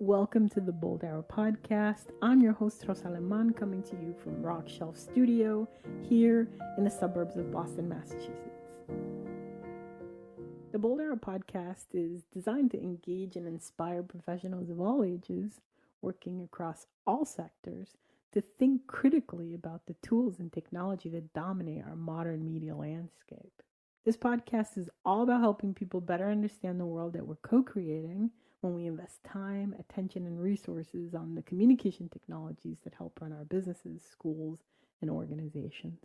Welcome to the Bold Arrow Podcast. I'm your host, Rosa Aleman, coming to you from Rock Shelf Studio here in the suburbs of Boston, Massachusetts. The Bold Arrow Podcast is designed to engage and inspire professionals of all ages, working across all sectors, to think critically about the tools and technology that dominate our modern media landscape. This podcast is all about helping people better understand the world that we're co-creating when we invest time, attention, and resources on the communication technologies that help run our businesses, schools, and organizations.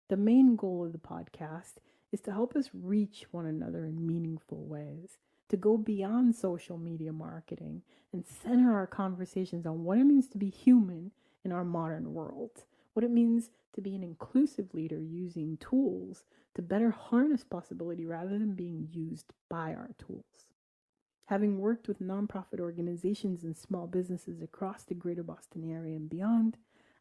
The main goal of the podcast is to help us reach one another in meaningful ways, to go beyond social media marketing and center our conversations on what it means to be human in our modern world, what it means to be an inclusive leader using tools to better harness possibility rather than being used by our tools. Having worked with nonprofit organizations and small businesses across the greater Boston area and beyond,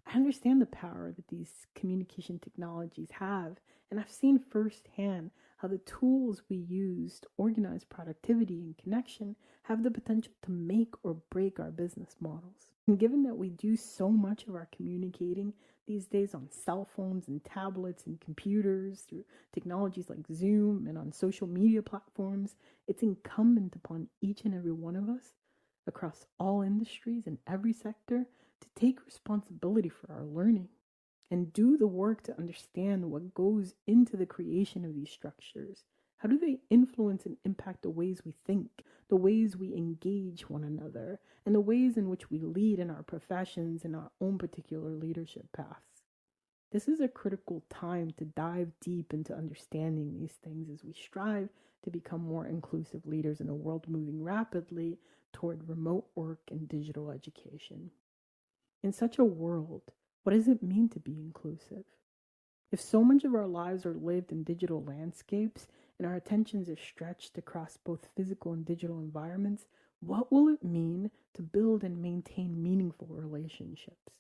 I understand the power that these communication technologies have, and I've seen firsthand how the tools we use to organize productivity and connection have the potential to make or break our business models. And given that we do so much of our communicating these days on cell phones and tablets and computers through technologies like Zoom and on social media platforms, it's incumbent upon each and every one of us across all industries and every sector to take responsibility for our learning and do the work to understand what goes into the creation of these structures. How do they influence and impact the ways we think, the ways we engage one another, and the ways in which we lead in our professions and our own particular leadership paths? This is a critical time to dive deep into understanding these things as we strive to become more inclusive leaders in a world moving rapidly toward remote work and digital education. In such a world, what does it mean to be inclusive? If so much of our lives are lived in digital landscapes and our attentions are stretched across both physical and digital environments, what will it mean to build and maintain meaningful relationships?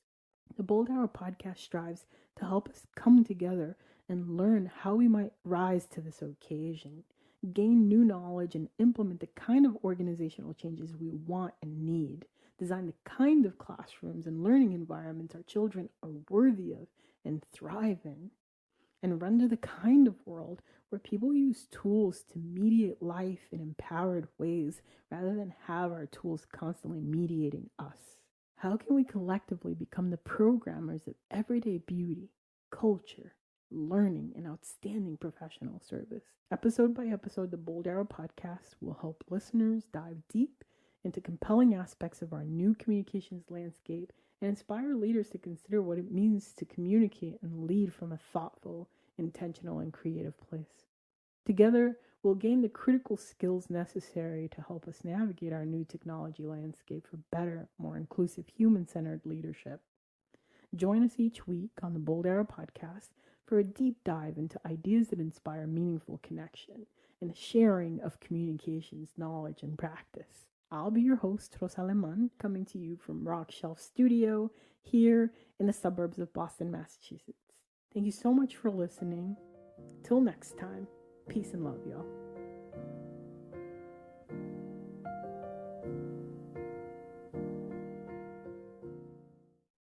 The Bold Arrow Podcast strives to help us come together and learn how we might rise to this occasion, gain new knowledge, and implement the kind of organizational changes we want and need, design the kind of classrooms and learning environments our children are worthy of and thrive in, and render the kind of world where people use tools to mediate life in empowered ways rather than have our tools constantly mediating us. How can we collectively become the programmers of everyday beauty, culture, learning, and outstanding professional service? Episode by episode, the Bold Arrow Podcast will help listeners dive deep into compelling aspects of our new communications landscape and inspire leaders to consider what it means to communicate and lead from a thoughtful, intentional, and creative place. Together, we'll gain the critical skills necessary to help us navigate our new technology landscape for better, more inclusive, human-centered leadership. Join us each week on the Bold Arrow Podcast for a deep dive into ideas that inspire meaningful connection and the sharing of communications, knowledge, and practice. I'll be your host, Rosa Aleman, coming to you from Rock Shelf Studio here in the suburbs of Boston, Massachusetts. Thank you so much for listening. Till next time, peace and love, y'all.